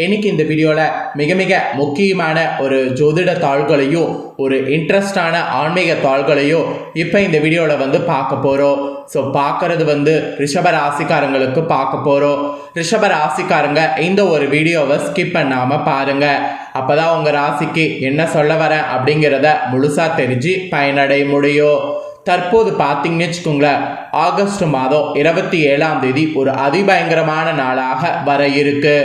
இன்னைக்கு இந்த வீடியோவில் மிக மிக முக்கியமான ஒரு ஜோதிட தாள்களையும் ஒரு இன்ட்ரெஸ்டான ஆன்மீக தாள்களையும் இப்போ இந்த வீடியோவில் பார்க்க போகிறோம். ஸோ பார்க்குறது ரிஷப ராசிக்காரங்களுக்கு பார்க்க போகிறோம். ரிஷப ராசிக்காரங்க இந்த ஒரு வீடியோவை ஸ்கிப் பண்ணாமல் பாருங்கள். அப்போ தான் உங்கள் ராசிக்கு என்ன சொல்ல வரேன் அப்படிங்கிறத முழுசாக தெரிஞ்சு பயனடைய முடியும். தற்போது பார்த்தீங்கன்னு வச்சுக்கோங்களேன், ஆகஸ்ட் மாதம் 27ஆம் தேதி ஒரு அதிபயங்கரமான நாளாக வர இருக்கு.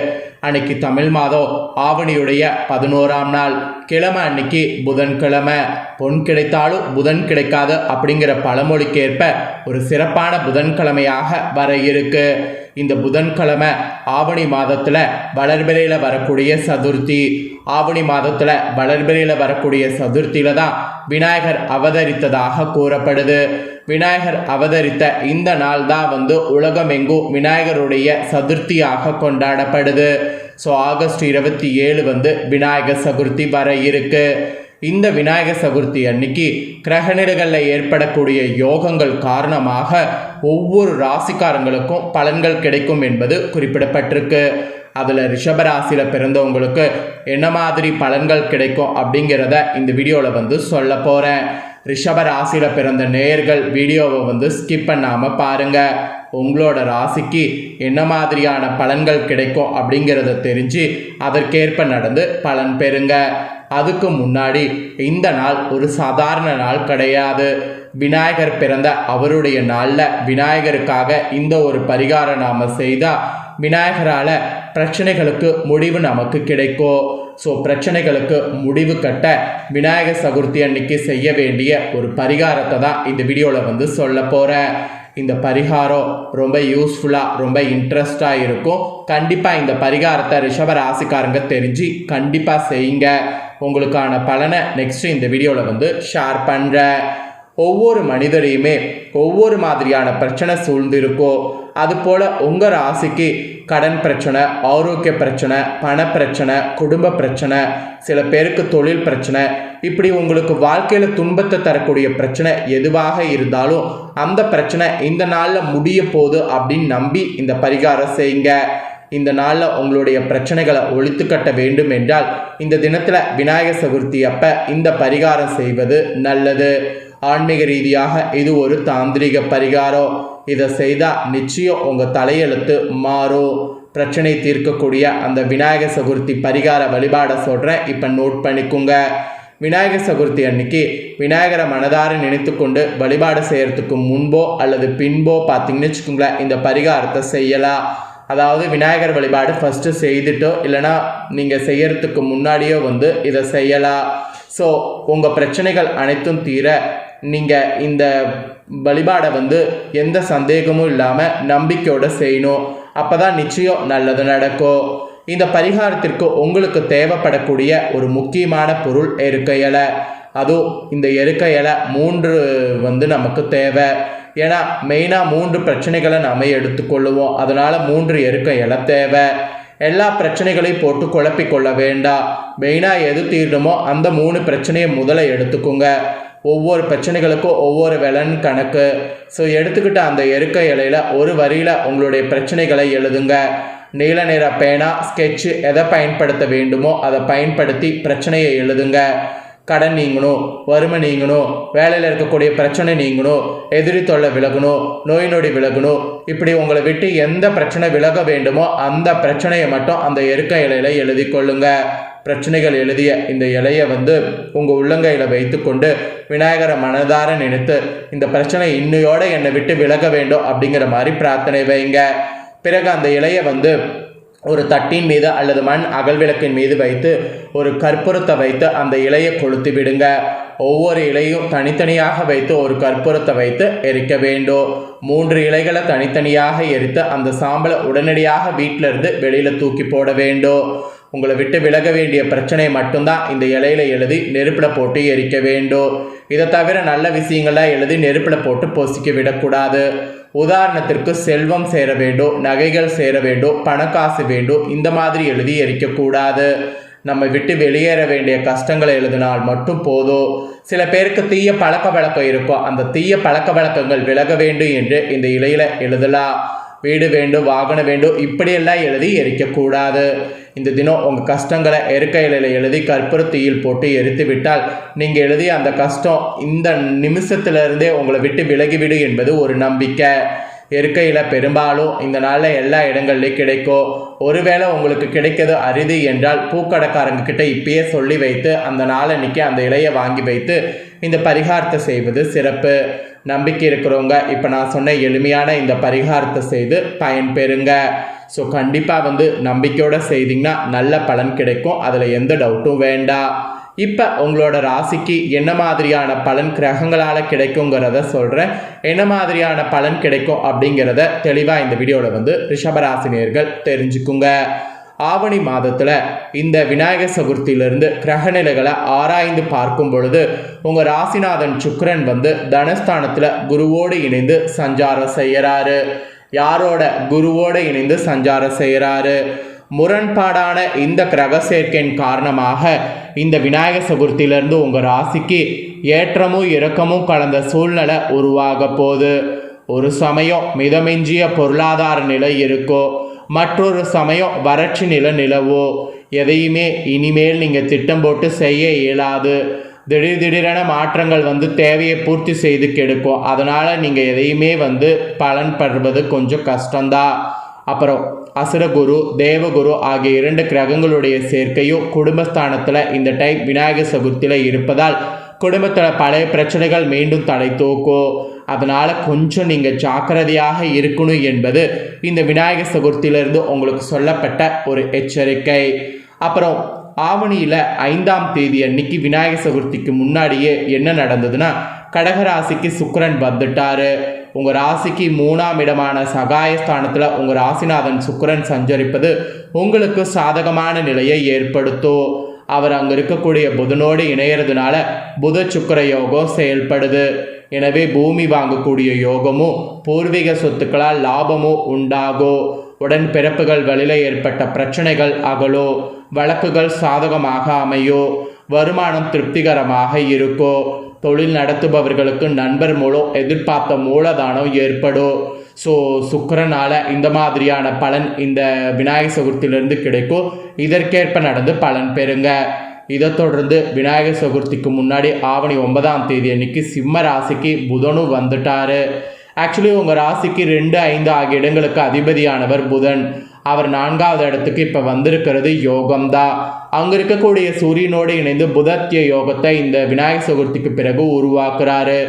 அன்னைக்கு தமிழ் மாதம் ஆவணியுடைய 11ஆம் நாள் கிழமை. அன்னைக்கு புதன்கிழமை. பொன் கிடைத்தாலும் புதன் கிடைக்காது அப்படிங்கிற பழமொழிக்கேற்ப ஒரு சிறப்பான புதன்கிழமையாக வர இருக்கு. இந்த புதன்கிழமை ஆவணி மாதத்தில் வளர்பிறையில் வரக்கூடிய சதுர்த்தி. ஆவணி மாதத்தில் வளர்பிறையில் வரக்கூடிய சதுர்த்தியில் தான் விநாயகர் அவதரித்ததாக கூறப்படுது. விநாயகர் அவதரித்த இந்த நாள் தான் உலகமெங்கும் விநாயகருடைய சதுர்த்தியாக கொண்டாடப்படுது. ஸோ ஆகஸ்ட் 27 விநாயகர் சதுர்த்தி வர இருக்கு. இந்த விநாயகர் சதுர்த்தி அன்னைக்கு கிரகநிலைகளில் ஏற்படக்கூடிய யோகங்கள் காரணமாக ஒவ்வொரு ராசிக்காரங்களுக்கும் பலன்கள் கிடைக்கும் என்பது குறிப்பிடப்பட்டிருக்கு. அதில் ரிஷபராசியில் பிறந்தவங்களுக்கு என்ன மாதிரி பலன்கள் கிடைக்கும் அப்படிங்கிறத இந்த வீடியோவில் சொல்ல போகிறேன். ரிஷப ராசியில் பிறந்த நேயர்கள் வீடியோவை ஸ்கிப் பண்ணாமல் பாருங்கள். உங்களோட ராசிக்கு என்ன மாதிரியான பலன்கள் கிடைக்கும் அப்படிங்கிறத தெரிஞ்சு அதற்கேற்ப நடந்து பலன் பெறுங்க. அதுக்கு முன்னாடி இந்த நாள் ஒரு சாதாரண நாள் கிடையாது. விநாயகர் பிறந்த அவருடைய நாளில் விநாயகருக்காக இந்த ஒரு பரிகாரம் நாம் செய்தால் விநாயகரால் பிரச்சனைகளுக்கு முடிவு நமக்கு கிடைக்கும். ஸோ பிரச்சனைகளுக்கு முடிவு கட்ட விநாயகர் சதுர்த்தி அன்னைக்கு செய்ய வேண்டிய ஒரு பரிகாரத்தை தான் இந்த வீடியோவில் சொல்ல போகிறேன். இந்த பரிகாரம் ரொம்ப யூஸ்ஃபுல்லாக ரொம்ப இன்ட்ரெஸ்டாக இருக்கும். கண்டிப்பாக இந்த பரிகாரத்தை ரிஷப ராசிக்காரங்க தெரிஞ்சு கண்டிப்பாக செய்யுங்க. உங்களுக்கான பலனை நெக்ஸ்ட்டு இந்த வீடியோவில் ஷேர் பண்ணுறேன். ஒவ்வொரு மனிதரையுமே ஒவ்வொரு மாதிரியான பிரச்சனை சூழ்ந்திருக்கோ. அதுபோல் உங்கள் ராசிக்கு கடன் பிரச்சனை, ஆரோக்கிய பிரச்சனை, பண பிரச்சனை, குடும்ப பிரச்சனை, சில பேருக்கு தொழில் பிரச்சனை, இப்படி உங்களுக்கு வாழ்க்கையில் துன்பத்தை தரக்கூடிய பிரச்சனை எதுவாக இருந்தாலும் அந்த பிரச்சனை இந்த நாளில் முடிய போகுது அப்படின்னு நம்பி இந்த பரிகாரம் செய்யுங்க. இந்த நாளில் உங்களுடைய பிரச்சனைகளை ஒழித்து கட்ட வேண்டும் என்றால் இந்த தினத்தில் விநாயகர் சதுர்த்தி அப்போ இந்த பரிகாரம் செய்வது நல்லது. ஆன்மீக ரீதியாக இது ஒரு தாந்திரிக பரிகாரம். இதை செய்தால் நிச்சயம் உங்கள் தலையெழுத்து மாறும். பிரச்சனை தீர்க்கக்கூடிய அந்த விநாயகர் சதுர்த்தி பரிகார வழிபாடை சொல்கிறேன், இப்போ நோட் பண்ணிக்கோங்க. விநாயகர் சதுர்த்தி அன்னைக்கு விநாயகரை மனதார நினைத்து கொண்டு வழிபாடு செய்கிறதுக்கு முன்போ அல்லது பின்போ பார்த்தீங்கன்னு வச்சுக்கோங்களேன், இந்த பரிகாரத்தை செய்யலாம். அதாவது விநாயகர் வழிபாடு ஃபஸ்ட்டு செய்துட்டோ இல்லைனா நீங்கள் செய்யறதுக்கு முன்னாடியோ இதை செய்யலாம். ஸோ உங்கள் பிரச்சனைகள் அனைத்தும் தீர நீங்கள் இந்த வழிபாடை எந்த சந்தேகமும் இல்லாமல் நம்பிக்கையோடு செய்யணும். அப்போ தான் நிச்சயம் நல்லது நடக்கும். இந்த பரிகாரத்திற்கு உங்களுக்கு தேவைப்படக்கூடிய ஒரு முக்கியமான பொருள் எருக்கை இலை. அதுவும் இந்த எருக்கை இலை 3 நமக்கு தேவை. ஏன்னா மெயினாக 3 பிரச்சனைகளை நாம் எடுத்துக்கொள்ளுவோம். அதனால் 3 எருக்கை இலை தேவை. எல்லா பிரச்சனைகளையும் போட்டு குழப்பிக்கொள்ள வேண்டாம். மெயினாக எது தீரணுமோ அந்த 3 பிரச்சனையை முதல்ல எடுத்துக்கோங்க. ஒவ்வொரு பிரச்சனைகளுக்கும் ஒவ்வொரு விலன் கணக்கு. ஸோ எடுத்துக்கிட்ட அந்த எருக்கை இலையில் ஒரு வரியில் உங்களுடைய பிரச்சனைகளை எழுதுங்க. நீல நிற பேனா, ஸ்கெட்சு எதை பயன்படுத்த வேண்டுமோ அதை பயன்படுத்தி பிரச்சனையை எழுதுங்க. கடன் நீங்கணும், வறுமை நீங்கணும், வேலையில் இருக்கக்கூடிய பிரச்சனை நீங்கணும், எதிரி தொல்லை விலகணும், நோய் நொடி விலகணும், இப்படி உங்களை விட்டு எந்த பிரச்சனை விலக வேண்டுமோ அந்த பிரச்சனையை மட்டும் அந்த எருக்கை இலையில் எழுதி கொள்ளுங்க. பிரச்சனைகள் எழுதிய இந்த இலையை உங்கள் உள்ளங்கையில் வைத்து கொண்டு விநாயகரை மனதார நினைத்து இந்த பிரச்சனை இன்னையோடு என்னை விட்டு விலக வேண்டும் அப்படிங்கிற மாதிரி பிரார்த்தனை வைங்க. பிறகு அந்த இலையை ஒரு தட்டின் மீது அல்லது மண் அகல் விளக்கின் மீது வைத்து ஒரு கற்பூரத்தை வைத்து அந்த இலையை கொளுத்தி விடுங்க. ஒவ்வொரு இலையும் தனித்தனியாக வைத்து ஒரு கற்பூரத்தை வைத்து எரிக்க வேண்டும். 3 இலைகளை தனித்தனியாக எரித்து அந்த சாம்பலை உடனடியாக வீட்டிலிருந்து வெளியில் தூக்கி போட வேண்டும். உங்களை விட்டு விலக வேண்டிய பிரச்சனையை மட்டும்தான் இந்த இலையில எழுதி நெருப்பில் போட்டு எரிக்க வேண்டும். இதை தவிர நல்ல விஷயங்கள்லாம் எழுதி நெருப்பில் போட்டு பொசிக்க விடக்கூடாது. உதாரணத்திற்கு செல்வம் சேர வேண்டும், நகைகள் சேர வேண்டும், பணக்காசு வேண்டும், இந்த மாதிரி எழுதி எரிக்கக்கூடாது. நம்ம விட்டு வெளியேற வேண்டிய கஷ்டங்களை எழுதினால் மட்டும் போதும். சில பேருக்கு தீய பழக்க வழக்கம் இருக்கும். அந்த தீய பழக்க வழக்கங்கள் விலக வேண்டும் என்று இந்த இலையில எழுதலாம். வீடு வேண்டும், வாகனம் வேண்டும், இப்படியெல்லாம் எழுதி எரிக்கக்கூடாது. இந்த தினம் உங்கள் கஷ்டங்களை எருக்கையில் எழுதி கற்பூரத்தீயில் போட்டு எரித்து விட்டால் நீங்கள் எழுதிய அந்த கஷ்டம் இந்த நிமிஷத்திலிருந்தே உங்களை விட்டு விலகிவிடு என்பது ஒரு நம்பிக்கை. எருக்கையில் பெரும்பாலும் இந்த நாளில் எல்லா இடங்கள்லையும் கிடைக்கும். ஒருவேளை உங்களுக்கு கிடைக்கிறது அரிது என்றால் பூக்கடைக்காரங்க கிட்ட இப்பயே சொல்லி வைத்து அந்த நாளன்னைக்கு அந்த இலையை வாங்கி வைத்து இந்த பரிகாரத்தை செய்வது சிறப்பு. நம்பிக்கை இருக்கிறவங்க இப்போ நான் சொன்ன எளிமையான இந்த பரிகாரத்தை செய்து பயன்பெறுங்க. ஸோ கண்டிப்பாக நம்பிக்கையோடு செய்திங்கன்னா நல்ல பலன் கிடைக்கும், அதில் எந்த டவுட்டும் வேண்டாம். இப்போ உங்களோட ராசிக்கு என்ன மாதிரியான பலன் கிரகங்களால் கிடைக்குங்கிறத சொல்கிறேன். என்ன மாதிரியான பலன் கிடைக்கும் அப்படிங்கிறத தெளிவாக இந்த வீடியோவில் ரிஷபராசினியர்கள் தெரிஞ்சுக்குங்க. ஆவணி மாதத்தில் இந்த விநாயகர் சதுர்த்தியிலிருந்து கிரகநிலைகளை ஆராய்ந்து பார்க்கும் பொழுது உங்கள் ராசிநாதன் சுக்கிரன் தனஸ்தானத்தில் குருவோடு இணைந்து சஞ்சாரம் செய்கிறாரு. யாரோட? குருவோடு இணைந்து சஞ்சாரம் செய்கிறாரு. முரண்பாடான இந்த கிரக சேர்க்கையின் காரணமாக இந்த விநாயகர் சதுர்த்தியிலிருந்து உங்கள் ராசிக்கு ஏற்றமும் இறக்கமும் கலந்த சூழ்நிலை உருவாக போகுது. ஒரு சமயம் மிதமிஞ்சிய பொருளாதார நிலை இருக்கோ, மற்றொரு சமயம் வறட்சி நிலை நிலவோ. எதையுமே இனிமேல் நீங்கள் திட்டம் போட்டு செய்ய இயலாது. திடீரென மாற்றங்கள் தேவையை பூர்த்தி செய்து கெடுக்கும். அதனால் நீங்கள் எதையுமே பலன் பெறுவது கொஞ்சம் கஷ்டம்தான். அப்புறம் அசுரகுரு, தேவகுரு ஆகிய 2 கிரகங்களுடைய சேர்க்கையும் குடும்பஸ்தானத்தில் இந்த டைம் விநாயகர் சதுர்த்தியில் இருப்பதால் குடும்பத்தில் பழைய பிரச்சனைகள் மீண்டும் தலை தூக்கும். அதனால் கொஞ்சம் நீங்கள் ஜாக்கிரதையாக இருக்கணும் என்பது இந்த விநாயகர் சதுர்த்தியிலிருந்து உங்களுக்கு சொல்லப்பட்ட ஒரு எச்சரிக்கை. அப்புறம் ஆவணியில் 5ஆம் தேதி அன்னைக்கு விநாயகர் சதுர்த்திக்கு முன்னாடியே என்ன நடந்ததுன்னா, கடகராசிக்கு சுக்கிரன் வந்துட்டாரு. உங்கள் ராசிக்கு 3ஆம் இடமான சகாயஸ்தானத்தில் உங்கள் ராசிநாதன் சுக்கிரன் சஞ்சரிப்பது உங்களுக்கு சாதகமான நிலையை ஏற்படுத்தும். அவர் அங்கே இருக்கக்கூடிய புதனோடு இணையறதுனால புத சுக்கிர யோகம் செயல்படுது. எனவே பூமி வாங்கக்கூடிய யோகமும் பூர்வீக சொத்துக்களால் லாபமும் உண்டாகும். உடன் பிறப்புகள் வழியில் ஏற்பட்ட பிரச்சனைகள் அகலோ, வழக்குகள் சாதகமாக அமையோ, வருமானம் திருப்திகரமாக இருக்கோ, தொழில் நடத்துபவர்களுக்கு நண்பர் மூலம் எதிர்பார்த்த மூலதானம் ஏற்படும். ஸோ சுக்கிரனால் இந்த மாதிரியான பலன் இந்த விநாயகர் சதுர்த்தியிலிருந்து கிடைக்கும். இதற்கேற்ப நடந்து பலன் பெறுங்க. இதை தொடர்ந்து விநாயகர் சதுர்த்திக்கு முன்னாடி ஆவணி 9ஆம் தேதி அன்னைக்கு சிம்ம ராசிக்கு புதனும் வந்துட்டாரு. ஆக்சுவலி உங்கள் ராசிக்கு 2, 5 ஆகிய இடங்களுக்கு அதிபதியானவர் புதன். அவர் 4ஆவது இடத்துக்கு இப்போ வந்திருக்கிறது யோகம்தான். அங்கே இருக்கக்கூடிய சூரியனோடு இணைந்து புதத்திய யோகத்தை இந்த விநாயகர் சதுர்த்திக்கு பிறகு உருவாக்குறாரு.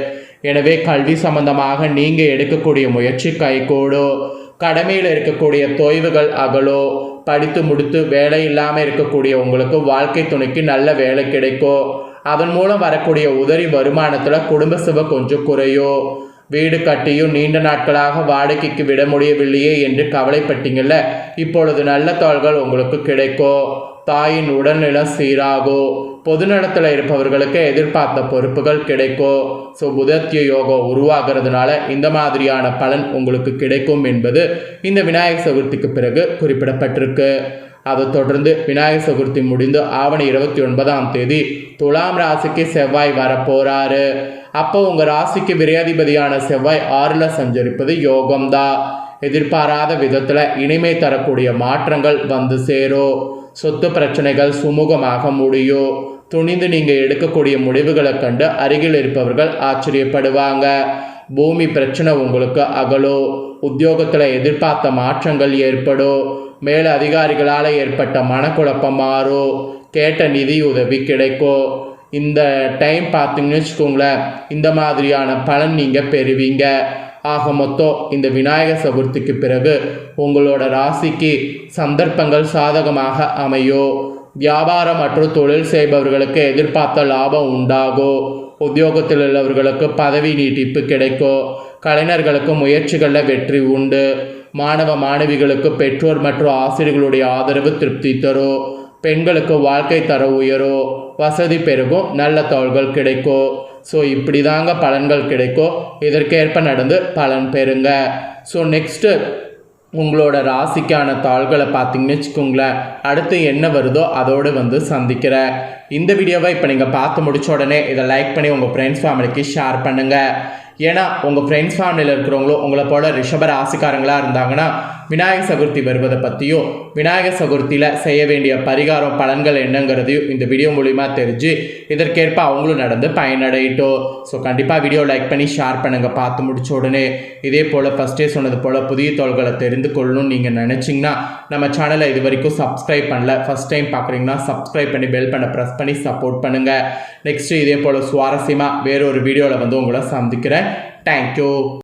எனவே கல்வி சம்பந்தமாக நீங்கள் எடுக்கக்கூடிய முயற்சி கைகூடும். கடமையில் இருக்கக்கூடிய தொய்வுகள் அகலோ. படித்து முடித்து வேலை இல்லாமல் இருக்கக்கூடிய உங்களுக்கு வாழ்க்கை துணைக்கு நல்ல வேலை கிடைக்கும். அதன் மூலம் வரக்கூடிய உதவி வருமானத்தில் குடும்ப சுவை கொஞ்சம் குறையும். வீடு கட்டியும் நீண்ட நாட்களாக வாடகைக்கு விட முடியவில்லையே என்று கவலைப்பட்டீங்கள்ல, இப்பொழுது நல்ல தாள்கள் உங்களுக்கு கிடைக்கும். தாயின் உடல்நிலை சீராகும். பொதுநலத்தில் இருப்பவர்களுக்கு எதிர்பார்த்த பொறுப்புகள் கிடைக்கும். ஸோ புதத்திய யோகம் உருவாகிறதுனால இந்த மாதிரியான பலன் உங்களுக்கு கிடைக்கும் என்பது இந்த விநாயகர் சதுர்த்திக்கு பிறகு குறிப்பிடப்பட்டிருக்கு. அதை தொடர்ந்து விநாயகர் சதுர்த்தி முடிந்து ஆவணி 29ஆம் தேதி துலாம் ராசிக்கு செவ்வாய் வரப்போறாரு. அப்போ உங்கள் ராசிக்கு விரையாதிபதியான செவ்வாய் 6ல் சஞ்சரிப்பது யோகம்தான். எதிர்பாராத விதத்தில் இனிமை தரக்கூடிய மாற்றங்கள் சேரும். சொத்து பிரச்சனைகள் சுமூகமாக முடியும். துணிந்து நீங்கள் எடுக்கக்கூடிய முடிவுகளை கண்டு அருகில் இருப்பவர்கள் ஆச்சரியப்படுவாங்க. பூமி பிரச்சனை உங்களுக்கு அகலும். உத்தியோகத்தில் எதிர்பார்த்த மாற்றங்கள் ஏற்படும். மேல அதிகாரிகளால் ஏற்பட்ட மனக்குழப்பம் மாறும். கேட்ட நிதி உதவி கிடைக்கும். இந்த டைம் பார்த்தீங்கன்னு வச்சுக்கோங்களேன், இந்த மாதிரியான பலன் நீங்கள் பெறுவீங்க. ஆக மொத்தம் இந்த விநாயகர் சதுர்த்திக்கு பிறகு உங்களோட ராசிக்கு சந்தர்ப்பங்கள் சாதகமாக அமையும். வியாபாரம் மற்றும் தொழில் செய்பவர்களுக்கு எதிர்பார்த்த லாபம் உண்டாகும். உத்தியோகத்தில் உள்ளவர்களுக்கு பதவி நீட்டிப்பு கிடைக்கும். கலைஞர்களுக்கு முயற்சிகளில் வெற்றி உண்டு. மாணவ மாணவிகளுக்கு பெற்றோர் மற்றும் ஆசிரியர்களுடைய ஆதரவு திருப்தி தரும். பெண்களுக்கு வாழ்க்கை தர உயரும். வசதி பெருகும். நல்ல தகவல்கள் கிடைக்கும். ஸோ இப்படி தாங்க பலன்கள் கிடைக்கும். இதற்கேற்ப நடந்து பலன் பெறுங்க. ஸோ நெக்ஸ்ட்டு உங்களோட ராசிக்கான தாள்களை பார்த்தீங்கன்னு வச்சுக்கோங்களேன், அடுத்து என்ன வருதோ அதோடு சந்திக்கிறேன். இந்த வீடியோவை இப்போ நீங்கள் பார்த்து முடிச்ச உடனே இதை லைக் பண்ணி உங்கள் ஃப்ரெண்ட்ஸ் ஃபேமிலிக்கு ஷேர் பண்ணுங்கள். ஏன்னா உங்கள் ஃப்ரெண்ட்ஸ் ஃபேமிலியில் இருக்கிறவங்களோ உங்களை போல ரிஷப ராசிக்காரங்களாக இருந்தாங்கன்னா விநாயகர் சதுர்த்தி வருவதை பற்றியும் விநாயகர் சதுர்த்தியில் செய்ய வேண்டிய பரிகாரம் பலன்கள் என்னங்கிறதையும் இந்த வீடியோ மூலிமா தெரிஞ்சு இதற்கேற்ப அவங்களும் நடந்து பயனடையிட்டோம். ஸோ கண்டிப்பாக வீடியோ லைக் பண்ணி ஷேர் பண்ணுங்கள் பார்த்து முடிச்ச உடனே. இதே போல் ஃபஸ்ட்டே சொன்னது போல் புதிய தகவல்களை தெரிந்து கொள்ளணும்னு நீங்கள் நினச்சிங்கன்னா நம்ம சேனலை இது வரைக்கும் சப்ஸ்கிரைப் பண்ணல, ஃபஸ்ட் டைம் பார்க்குறீங்கன்னா சப்ஸ்கிரைப் பண்ணி பெல் பண்ண ப்ரெஸ் பண்ணி சப்போர்ட் பண்ணுங்கள். நெக்ஸ்ட்டு இதே போல் சுவாரஸ்யமாக வேறொரு வீடியோவில் வந்து உங்களை சந்திக்கிறேன். தேங்க்யூ.